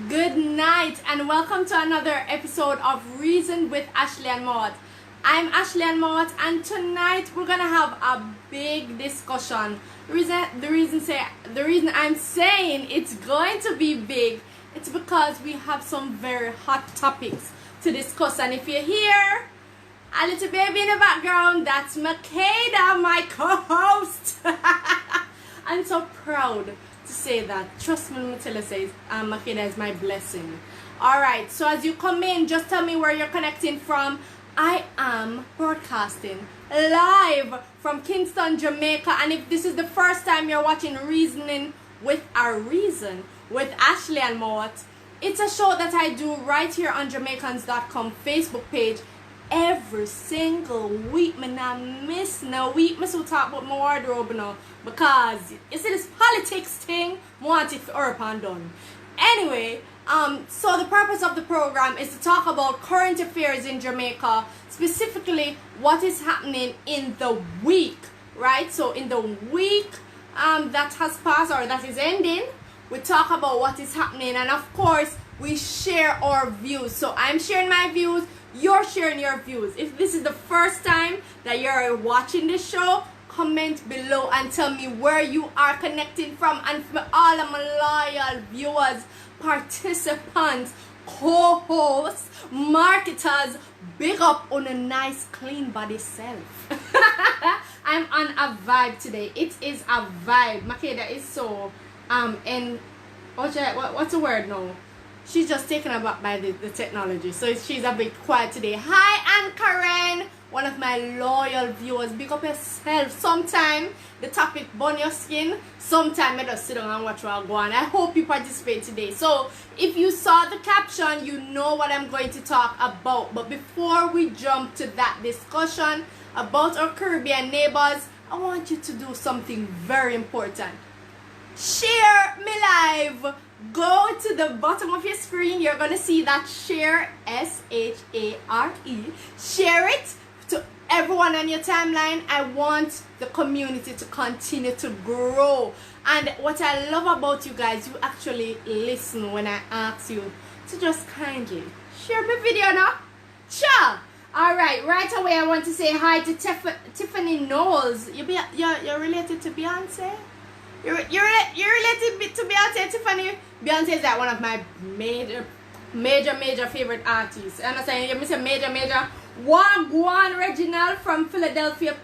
Good night and welcome to another episode of Reason with Ashleigh-Ann Mowatt. I'm Ashleigh-Ann Mowatt and tonight we're gonna have a big discussion. The reason I'm saying it's going to be big, it's because we have some very hot topics to discuss. And if you hear a little baby in the background, that's Makeda, my co-host. I'm so proud to say that. Trust me when I tell you, says Makeda is my blessing. Alright, so as you come in, just tell me where you're connecting from. I am broadcasting live from Kingston, Jamaica. And if this is the first time you're watching Reasoning with a Reason with Ashleigh-Ann Mowatt, it's a show that I do right here on Jamaicans.com Facebook page every single week. Me not miss no week. Me so talk about my wardrobe now because you see this politics thing, I want it up and done. Anyway, so the purpose of the program is to talk about current affairs in Jamaica, specifically what is happening in the week, right? So in the week that has passed or that is ending, we talk about what is happening, and of course we share our views. So I'm sharing my views, you're sharing your views. If this is the first time that you're watching this show, comment below and tell me where you are connecting from. And for all of my loyal viewers, participants, co-hosts, marketers, big up on a nice clean body self. I'm on a vibe today. It is a vibe. Makeda is so and what's the word now? She's just taken aback by the technology, so she's a bit quiet today. Hi, Ann Karen, one of my loyal viewers. Big up yourself. Sometime the topic burn your skin, sometime I just sit down and watch what I go on. I hope you participate today. So if you saw the caption, you know what I'm going to talk about. But before we jump to that discussion about our Caribbean neighbors, I want you to do something very important. Share me live. Go to the bottom of your screen. You're going to see that share, S-H-A-R-E. Share it to everyone on your timeline. I want the community to continue to grow. And what I love about you guys, you actually listen when I ask you to just kindly share my video now. Sure. Alright, right away I want to say hi to Tiffany Knowles. You're related to Beyonce? You're related to Beyonce, Tiffany. Beyonce is like one of my major favorite artists. And I'm saying, you say major. Juan Reginald from Philadelphia,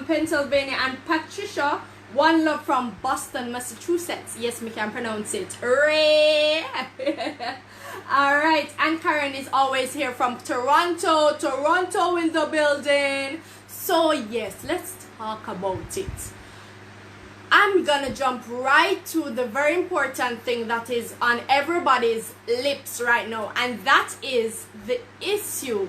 Pennsylvania, and Patricia One Love from Boston, Massachusetts. Yes, me can pronounce it. Ray. Alright, and Karen is always here from Toronto in the building. So yes, let's talk about it. I'm gonna jump right to the very important thing that is on everybody's lips right now, and that is the issue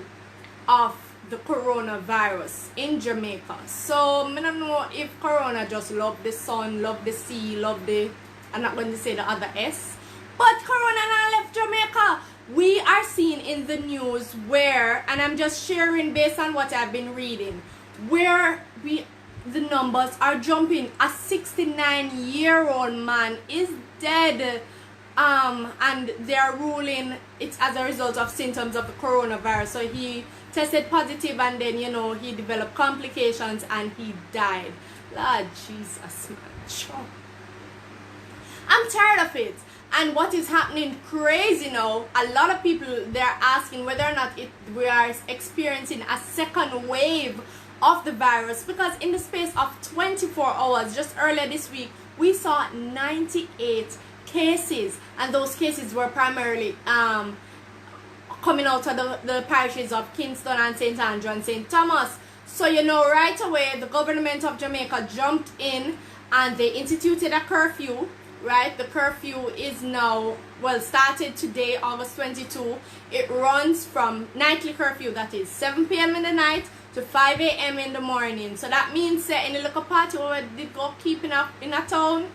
of the coronavirus in Jamaica. So I don't know if Corona just love the sun, love the sea, love the, I'm not going to say the other S, but Corona not left Jamaica. We are seeing in the news where, and I'm just sharing based on what I've been reading, where the numbers are jumping. A 69-year-old man is dead, and they are ruling it's as a result of symptoms of the coronavirus. So he tested positive, and then he developed complications and he died. Lord Jesus, man. I'm tired of it. And what is happening crazy now, a lot of people, they're asking whether or not we are experiencing a second wave of the virus, because in the space of 24 hours just earlier this week we saw 98 cases, and those cases were primarily coming out of the parishes of Kingston and St. Andrew and St. Thomas. So right away the government of Jamaica jumped in and they instituted a curfew. Right, the curfew is now, well, started today, August 22. It runs from nightly curfew, that is 7 p.m. in the night to 5 a.m. in the morning. So that means that in a little party where they go keeping up in a town,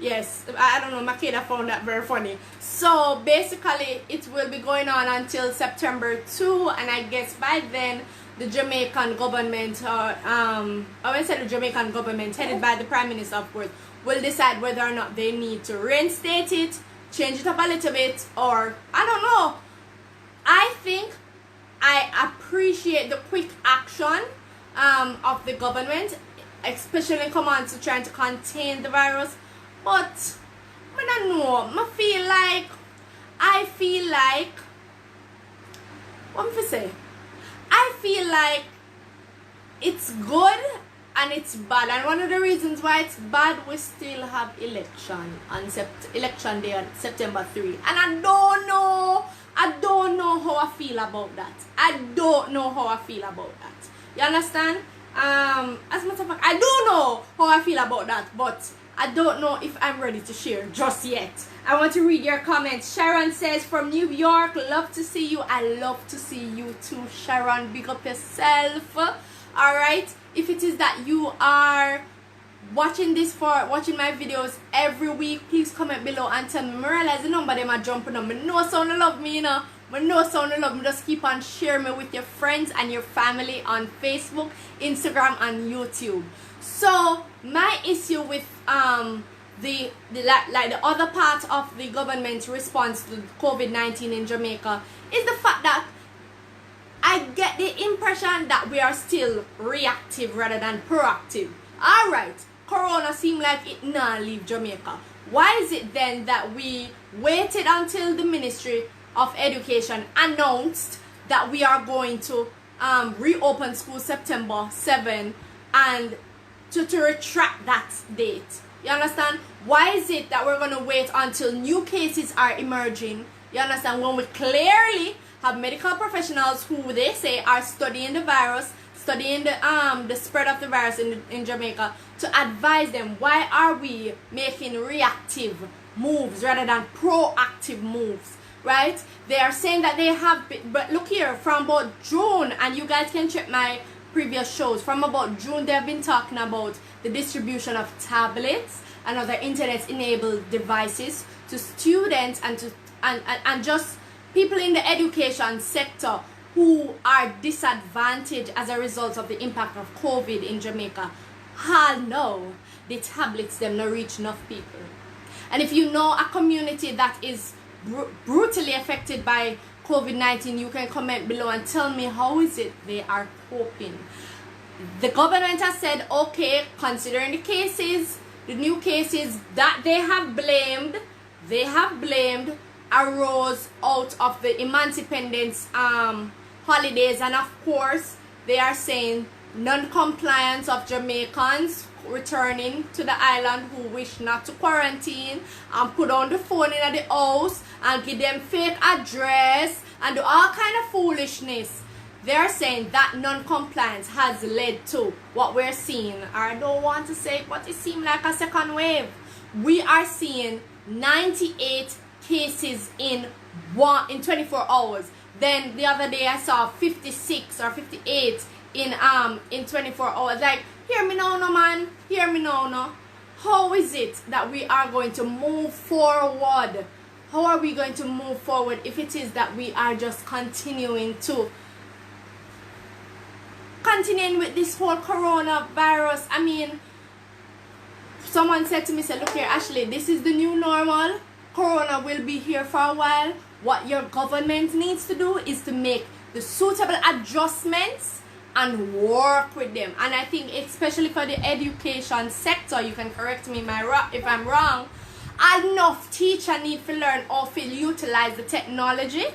yes, I don't know, Makeda found that very funny. So basically it will be going on until September 2, and I guess by then the Jamaican government, I would say the Jamaican government headed by the Prime Minister, of course, will decide whether or not they need to reinstate it, change it up a little bit, or I don't know. I think I appreciate the quick action of the government, especially in command to trying to contain the virus. But I don't know. I feel like what am I say? I feel like it's good and it's bad, and one of the reasons why it's bad, we still have election on election day on September 3, and I don't know how I feel about that. You understand? As a matter of fact, I don't know how I feel about that, but I don't know if I'm ready to share just yet. I want to read your comments. Sharon says from New York, love to see you. I love to see you too, Sharon. Big up yourself. Alright, if it is that you are watching my videos every week, please comment below and tell me. I realize the number them are jumping on. I know someone love me, you know. I know someone love me. Just keep on sharing me with your friends and your family on Facebook, Instagram, and YouTube. So my issue with the other part of the government's response to COVID-19 in Jamaica is the fact that I get the impression that we are still reactive rather than proactive. Alright, Corona seemed like it not leave Jamaica. Why is it then that we waited until the Ministry of Education announced that we are going to reopen school September 7 and to retract that date? You understand? Why is it that we're going to wait until new cases are emerging? You understand? When we clearly have medical professionals who they say are studying the virus, studying the spread of the virus in Jamaica, to advise them. Why are we making reactive moves rather than proactive moves? Right? They are saying that they have been, but look here, from about June, and you guys can check my previous shows, from about June they have been talking about the distribution of tablets and other internet enabled devices to students and just people in the education sector who are disadvantaged as a result of the impact of COVID in Jamaica. Hell no, the tablets them not reach enough people. And if you know a community that is brutally affected by COVID-19, you can comment below and tell me how is it they are coping. The government has said, okay, considering the cases, the new cases that they have blamed arose out of the Emancipendence holidays, and of course they are saying non-compliance of Jamaicans returning to the island who wish not to quarantine and put on the phone in the house and give them fake address and do all kind of foolishness. They are saying that non-compliance has led to what we're seeing. I don't want to say it, but it seems like a second wave. We are seeing 98 cases in 24 hours. Then the other day I saw 56 or 58 in 24 hours. Like, hear me now, no man. Hear me now, no. How is it that we are going to move forward? How are we going to move forward if it is that we are just continuing with this whole coronavirus? I mean, someone said to me, say, look here, Ashley, this is the new normal. Corona will be here for a while. What your government needs to do is to make the suitable adjustments and work with them. And I think especially for the education sector, you can correct me if I'm wrong, enough teachers need to learn how to utilize the technology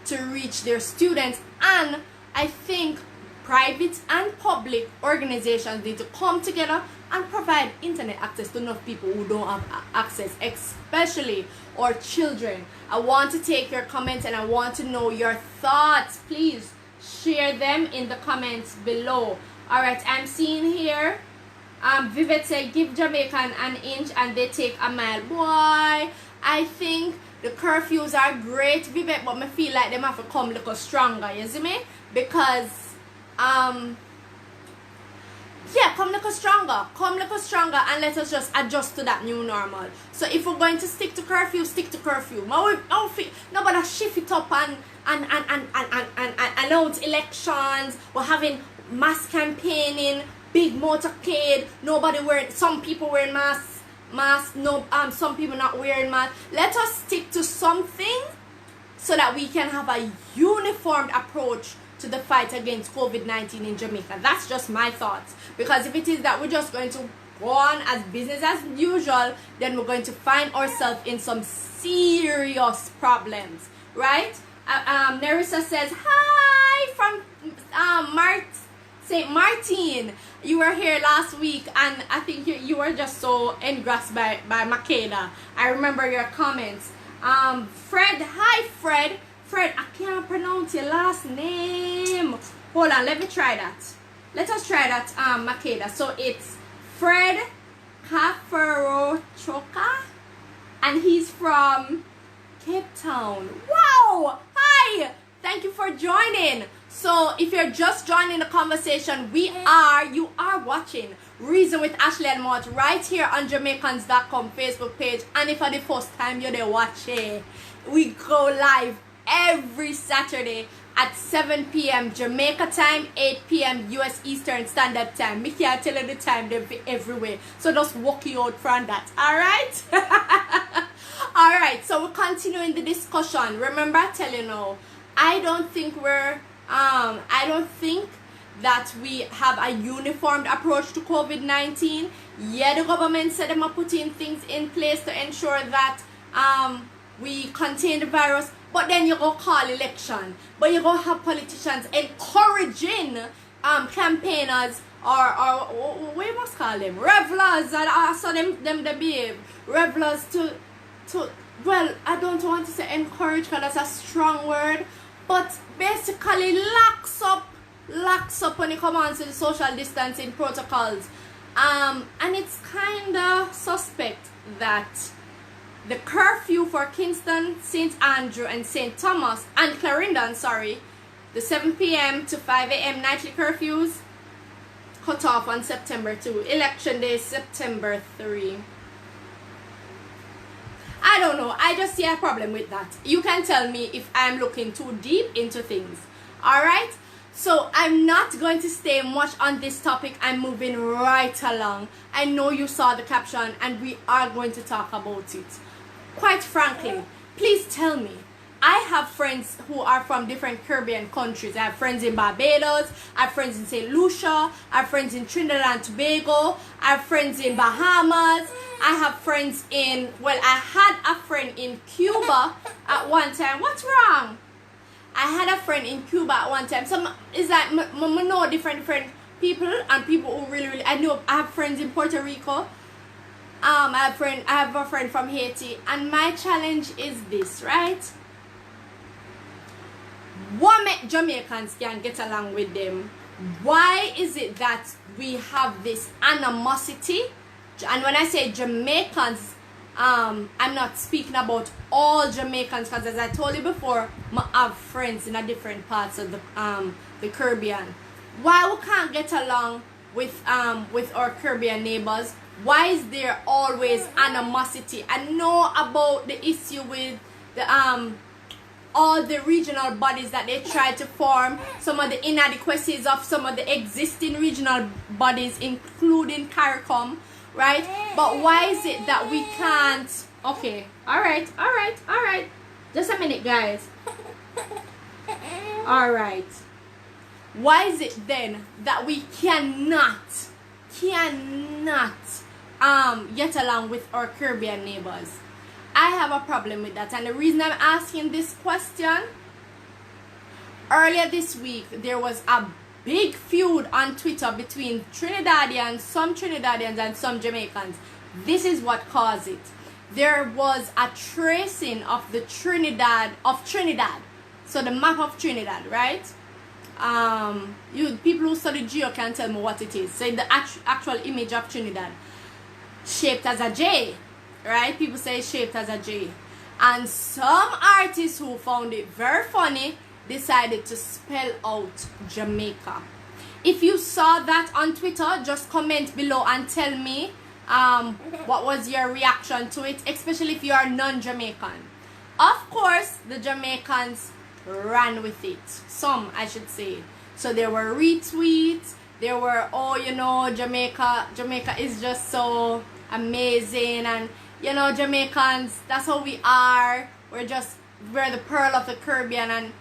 to reach their students. And I think private and public organizations need to come together and provide internet access to enough people who don't have access, especially our children. I want to take your comments and I want to know your thoughts. Please share them in the comments below. Alright, I'm seeing here Vivet said, give Jamaican an inch and they take a mile. Boy, I think the curfews are great, Vivet, but I feel like them have to come a little stronger, you see me? Because yeah, come little stronger, and let us just adjust to that new normal. So if we're going to stick to curfew, stick to curfew. Nobody shift it up and announce elections. We're having mass campaigning, big motorcade, some people wearing masks. mask, no, some people not wearing masks. Let us stick to something so that we can have a uniformed approach to the fight against COVID-19 in Jamaica. That's just my thoughts. Because if it is that we're just going to go on as business as usual, then we're going to find ourselves in some serious problems, right? Nerissa says, hi from St. Martin. You were here last week, and I think you were just so engrossed by Makeda. I remember your comments. Fred, hi Fred. Fred, I can't pronounce your last name. Hold on, let me try that. Let us try that, Makeda. So it's Fred Kaferochoka, and he's from Cape Town. Wow! Hi! Thank you for joining. So if you're just joining the conversation, you are watching Reason with Ashleigh-Ann Mowatt right here on Jamaicans.com Facebook page. And if for the first time you're there watching, we go live every Saturday at 7 p.m. Jamaica time, 8 p.m. US Eastern Standard Time. Me can't tell you the time, they'll be everywhere. So just walk you out from that. Alright? Alright, so we're continuing the discussion. Remember, I tell you now, I don't think that we have a uniformed approach to COVID-19. Yeah, the government said they are putting things in place to ensure that we contain the virus. But then you go call election. But you go have politicians encouraging campaigners or what you must call them? Revelers. I saw them behave. Revelers to well, I don't want to say encourage because that's a strong word. But basically locks up when it comes on to the social distancing protocols. And it's kind of suspect that the curfew for Kingston, St. Andrew, and St. Thomas, and Clarendon, the 7 p.m. to 5 a.m. nightly curfews cut off on September 2. Election day, September 3. I don't know. I just see a problem with that. You can tell me if I'm looking too deep into things. Alright? So I'm not going to stay much on this topic. I'm moving right along. I know you saw the caption and we are going to talk about it. Quite frankly, please tell me. I have friends who are from different Caribbean countries. I have friends in Barbados, I have friends in St. Lucia, I have friends in Trinidad and Tobago, I have friends in Bahamas, I have friends in, well, I had a friend in Cuba at one time. What's wrong? I had a friend in Cuba at one time. So it's like, I know different people and people who really, I have friends in Puerto Rico. I have a friend from Haiti, and my challenge is this, right? What make Jamaicans can get along with them? Why is it that we have this animosity? And when I say Jamaicans, I'm not speaking about all Jamaicans, because as I told you before, I have friends in a different parts of the Caribbean. Why we can't get along with our Caribbean neighbors? Why is there always animosity? I know about the issue with the all the regional bodies that they try to form, some of the inadequacies of some of the existing regional bodies, including CARICOM, right? But why is it that we can't? Okay, all right. Just a minute, guys. All right. Why is it then that we cannot get along with our Caribbean neighbors? I have a problem with that, and the reason I'm asking this question, earlier this week there was a big feud on Twitter between some Trinidadians and some Jamaicans. This is what caused it. There was a tracing of the Trinidad, so the map of Trinidad, right? People who study geo can tell me what it is. So the actual image of Trinidad, shaped as a J, right? People say it's shaped as a J. And some artists who found it very funny decided to spell out Jamaica. If you saw that on Twitter, just comment below and tell me what was your reaction to it, especially if you are non-Jamaican. Of course, the Jamaicans ran with it. Some, I should say. So there were retweets. There were, Jamaica is just so amazing, and you know, Jamaicans, that's how we are. We're the pearl of the Caribbean, and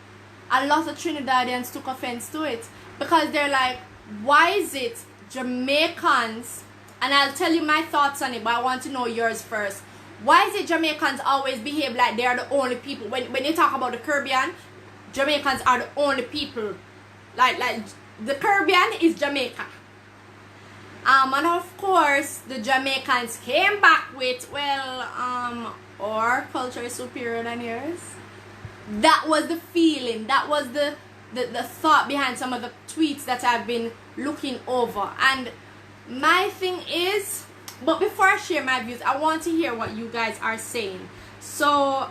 a lot of Trinidadians took offense to it because they're like, why is it Jamaicans, and I'll tell you my thoughts on it, but I want to know yours first. Why is it Jamaicans always behave like they're the only people? When you talk about the Caribbean, Jamaicans are the only people. Like the Caribbean is Jamaica. And of course, the Jamaicans came back with, well, our culture is superior than yours. That was the feeling. That was the thought behind some of the tweets that I've been looking over. And my thing is, but before I share my views, I want to hear what you guys are saying. So,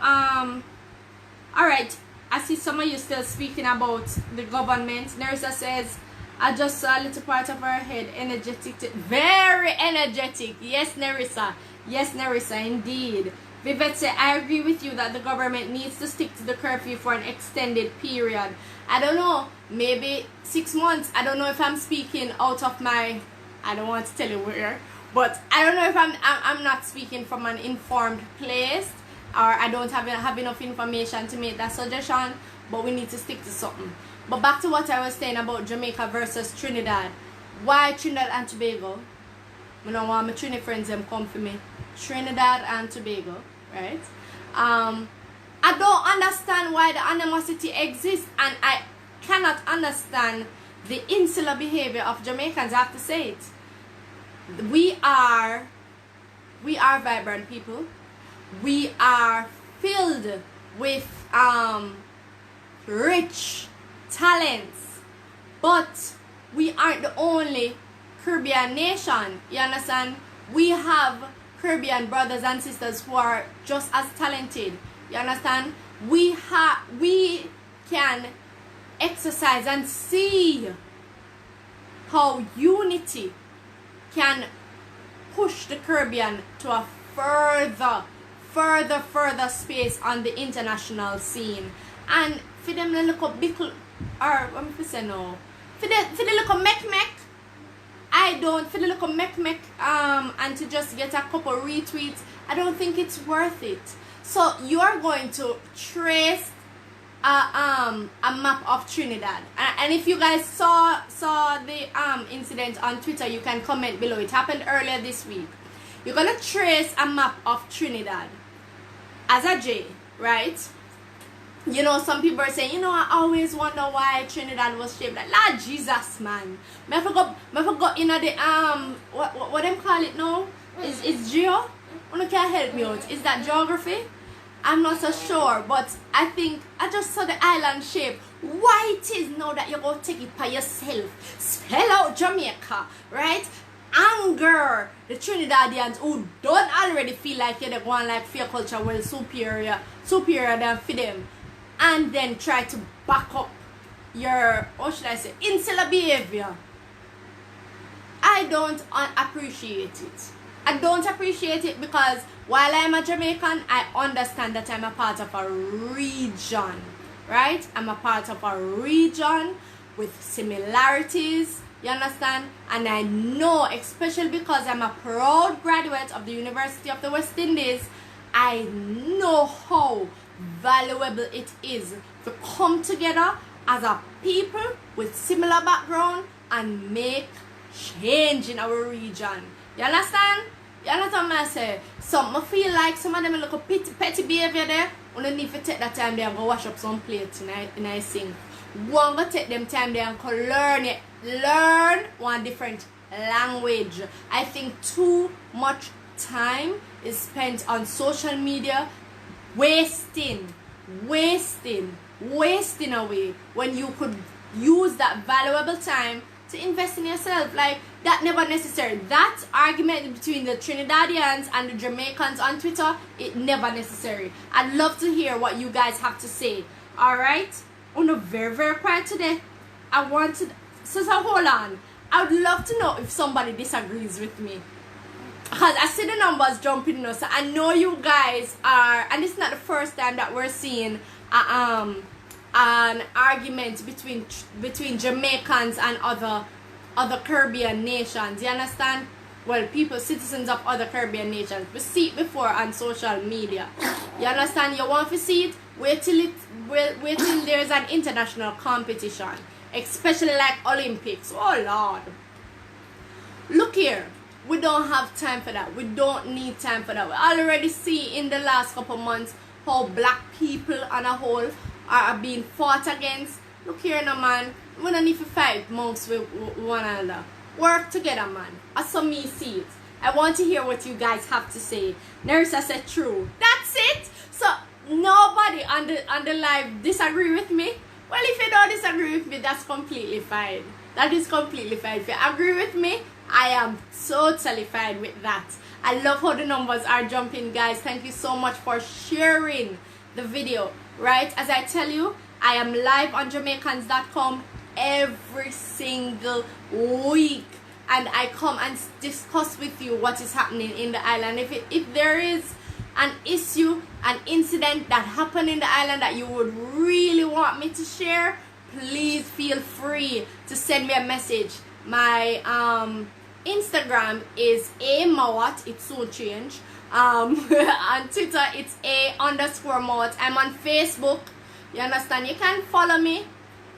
alright, I see some of you still speaking about the government. Nerissa says, I just saw a little part of her head, energetic, very energetic. Yes, Nerissa. Yes, Nerissa, indeed. Vivette said, I agree with you that the government needs to stick to the curfew for an extended period. I don't know, maybe 6 months. I don't know if I'm speaking out of my, I don't want to tell you where, but I don't know if I'm not speaking from an informed place, or I don't have enough information to make that suggestion, but we need to stick to something. But back to what I was saying about Jamaica versus Trinidad. Why Trinidad and Tobago? I don't want my Trinidad friends them come for me. Trinidad and Tobago, right? I don't understand why the animosity exists, and I cannot understand the insular behavior of Jamaicans. I have to say it. We are vibrant people. We are filled with rich talents, but we aren't the only Caribbean nation. You understand? We have Caribbean brothers and sisters who are just as talented. You understand? We can exercise and see how unity can push the Caribbean to a further space on the international scene. And for them to look up big, or what am I say no? For the look up mek, for the look up mek, and to just get a couple retweets, I don't think it's worth it. So you are going to trace a map of Trinidad, and if you guys saw the incident on Twitter, you can comment below. It happened earlier this week. You're gonna trace a map of Trinidad as a J, right? You know, some people are saying, you know, I always wonder why Trinidad was shaped like, Lord Jesus, man. I forgot, you know, the what them call it now? Is geo? You can help me out. Is that geography? I'm not so sure, but I think I just saw the island shape. Why it is now that you're going to take it by yourself? Spell out Jamaica, right? Anger the Trinidadians who don't already feel like you're the one like fear culture well superior than for them, and then try to back up your, what should I say, insular behavior. I don't appreciate it. I don't appreciate it because while I'm a Jamaican, I understand that I'm a part of a region, right? I'm a part of a region with similarities, you understand? And I know, especially because I'm a proud graduate of the University of the West Indies, I know how valuable it is to come together as a people with similar background and make change in our region. You understand? You understand what I say? Some I feel like some of them look a petty behavior there. You don't need to take that time there and go wash up some plates in I sink. One go take them time there and go learn one different language. I think too much time is spent on social media wasting away when you could use that valuable time to invest in yourself. Like, that never necessary. That argument between the Trinidadians and the Jamaicans on Twitter, it never necessary. I'd love to hear what you guys have to say. Alright? On the very, very quiet today. So hold on. I would love to know if somebody disagrees with me. Because I see the numbers jumping now. So I know you guys are, and it's not the first time that we're seeing an argument between Jamaicans and other Caribbean nations. You understand? well, people, citizens of other Caribbean nations. We see it before on social media. You understand? You want to see it? Wait till there's an international competition, especially like Olympics. Oh Lord. Look here. We don't have time for that. We don't need time for that. We already see in the last couple months how black people on a whole are being fought against. Look here now, man. We don't need to fight amongst with one another. Work together, man. As for me see it. I want to hear what you guys have to say. Nerissa said true. That's it. So nobody on the live disagree with me. Well, if you don't disagree with me, that's completely fine. That is completely fine. If you agree with me, I am totally fine with that. I love how the numbers are jumping, guys. Thank you so much for sharing the video. Right, as I tell you, I am live on Jamaicans.com every single week, and I come and discuss with you what is happening in the island. If there is an issue, an incident that happened in the island that you would really want me to share, please feel free to send me a message. My Instagram is a_Mowatt. It soon change. On Twitter it's a_Mowatt. I'm on Facebook. You understand? You can follow me,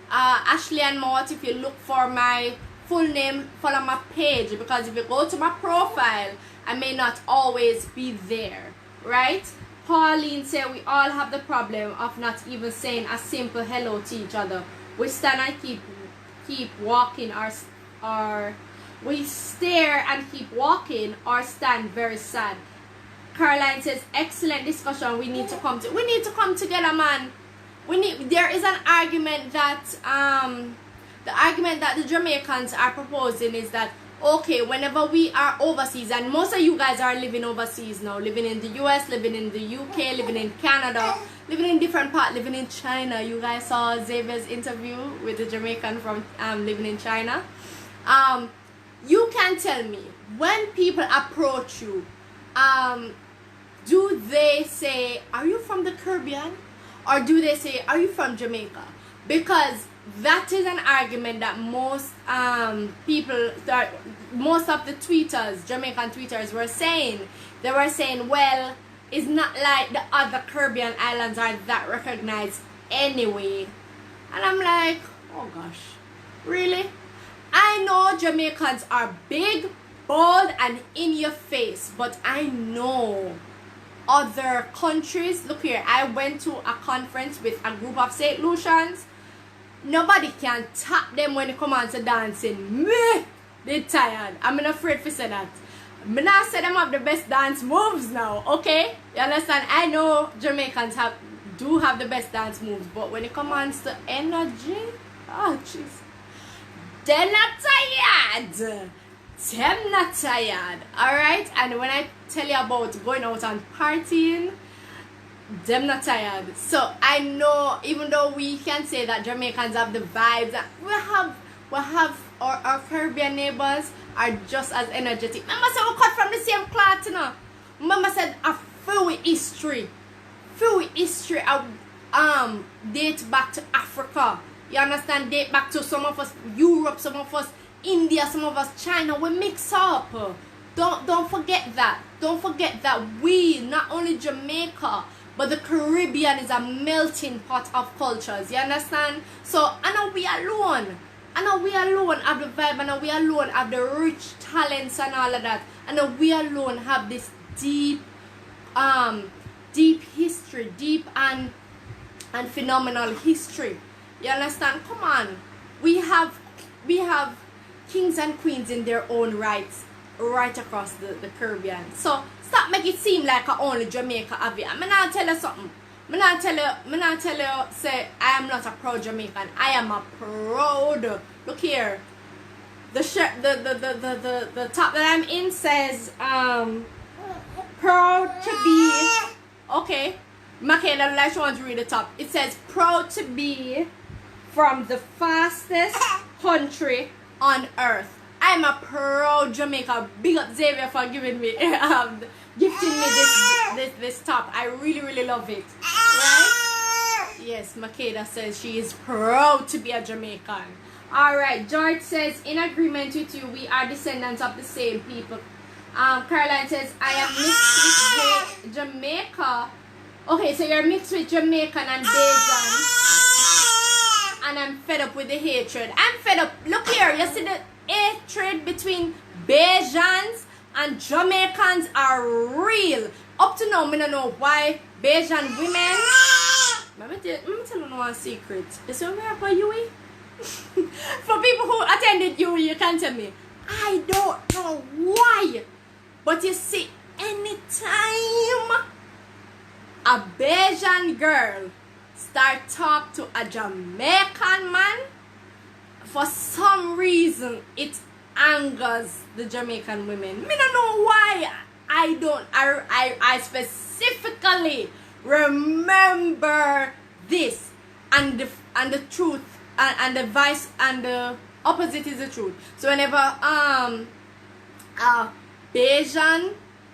Ashleigh-Ann Mowatt. If you look for my full name, follow my page, because if you go to my profile, I may not always be there. Right? Pauline said we all have the problem of not even saying a simple hello to each other. We stand and keep walking, or we stare and keep walking, or stand very sad. Caroline says excellent discussion. We need to come together, man. There is an argument that the argument that the Jamaicans are proposing is that, okay, whenever we are overseas, and most of you guys are living overseas now, living in the US, living in the UK, living in Canada, living in different parts, living in China. You guys saw Xavier's interview with the Jamaican from living in China. You can tell me, when people approach you, do they say, are you from the Caribbean? Or do they say, are you from Jamaica? Because that is an argument that most most of the tweeters, Jamaican tweeters, were saying. They were saying, well, it's not like the other Caribbean islands are that recognized anyway. And I'm like, oh gosh, really? I know Jamaicans are big, bold, and in your face, but I know other countries. Look here, I went to a conference with a group of St. Lucians. Nobody can tap them when they come on to dancing. Me, they tired. I'm not afraid to say that. I'm not say them have the best dance moves now, okay? You understand? I know Jamaicans do have the best dance moves, but when it comes to energy, oh jeez, they're not tired. Them not tired. Alright? And when I tell you about going out and partying, them not tired. So I know, even though we can say that Jamaicans have the vibes, we have our Caribbean neighbors are just as energetic. Mama said we cut from the same cloth, you know. Mama said a few history date back to Africa. You understand? Date back to some of us Europe, some of us India, some of us China. We mix up. Don't forget that. Don't forget that we, not only Jamaica, but the Caribbean is a melting pot of cultures. You understand? So I know we alone. I know we alone have the vibe. I know we alone have the rich talents and all of that. I know we alone have this deep history, deep and phenomenal history. You understand? Come on. We have kings and queens in their own rights right across the Caribbean. So stop making it seem like only Jamaica have it. I'm not tell you something. I'm not tell you say I am not a proud Jamaican. I am a proud. Look here. The shirt, the top that I'm in says proud to be. Okay. Makeda, I want to read the top. It says proud to be from the fastest country on earth. I'm a proud Jamaica. Big up Xavier for giving me gifting me this top. I really love it. Right? Yes, Makeda says she is proud to be a Jamaican. Alright, George says in agreement with you, we are descendants of the same people. Caroline says, I am mixed with Jamaica. Okay, so you're mixed with Jamaican and Bajan. And I'm fed up with the hatred. I'm fed up. Look here, you see the hatred between Bajans and Jamaicans are real. Up to now, I don't know why Bajan women. Let me tell you one secret. You see what we have for UE? For people who attended UE, you can tell me. I don't know why. But you see, anytime a Bajan girl start talk to a Jamaican man, for some reason it angers the Jamaican women. Me don't know why. I specifically remember this, and the truth and the vice and the opposite is the truth. So whenever a Bajan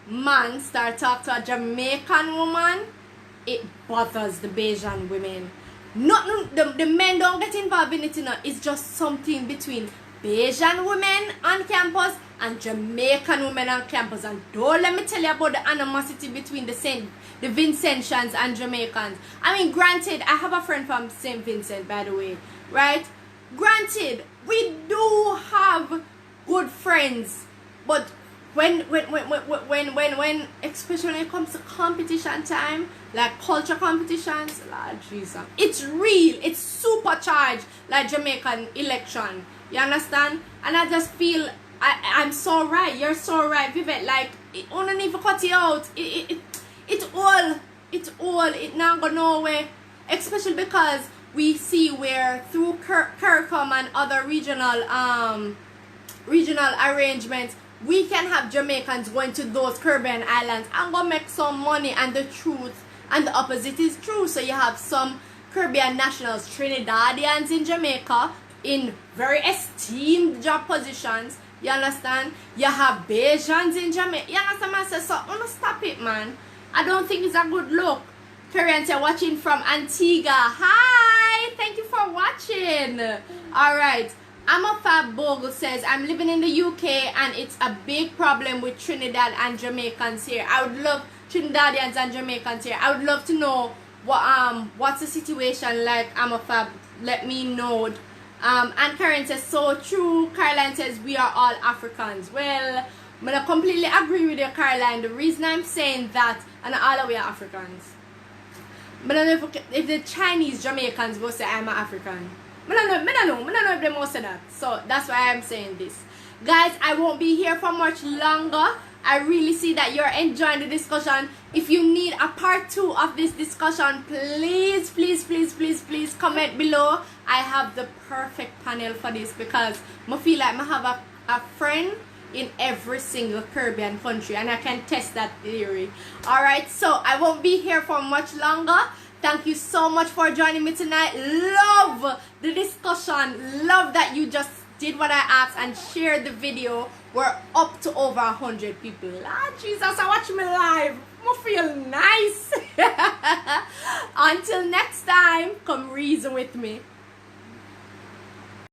man start talk to a Jamaican woman, it bothers the Bajan women. Not the men don't get involved in it, you know. It's just something between Bajan women on campus and Jamaican women on campus. And don't let me tell you about the animosity between the Vincentians and Jamaicans. I mean, granted, I have a friend from St. Vincent, by the way, right? Granted, we do have good friends, but when especially when it comes to competition time, like culture competitions, Lord Jesus, it's real, it's supercharged like Jamaican election. You understand? And I just feel I'm so right. You're so right, Vivette. Like, it only need to cut it out. It's not go nowhere. Especially because we see where through CARICOM and other regional arrangements, we can have Jamaicans going to those Caribbean islands and go make some money, and the truth and the opposite is true. So you have some Caribbean nationals, Trinidadians in Jamaica, in very esteemed job positions. You understand? You have Bajans in Jamaica. You understand, man? So I'm gonna stop it, man. I don't think it's a good look. Current, you're watching from Antigua. Hi! Thank you for watching. Alright. Amafab Bogle says, I'm living in the UK and it's a big problem with Trinidad and Jamaicans here. I would love Trinidadians and Jamaicans here. I would love to know what's the situation like. Amafab, let me know. And Karen says, so true. Caroline says, we are all Africans. Well, I completely agree with you, Caroline. The reason I'm saying that, and all of we are Africans. But I don't know if the Chinese Jamaicans go say I'm an African. I don't know if they must say that. So that's why I'm saying this. Guys, I won't be here for much longer. I really see that you're enjoying the discussion. If you need a part 2 of this discussion, please comment below. I have the perfect panel for this because I feel like I have a friend in every single Caribbean country, and I can test that theory. Alright, so I won't be here for much longer. Thank you so much for joining me tonight. Love the discussion. Love that you just did what I asked and shared the video. We're up to over 100 people. Ah, Jesus, I watch me live. I feel nice. Until next time, come reason with me.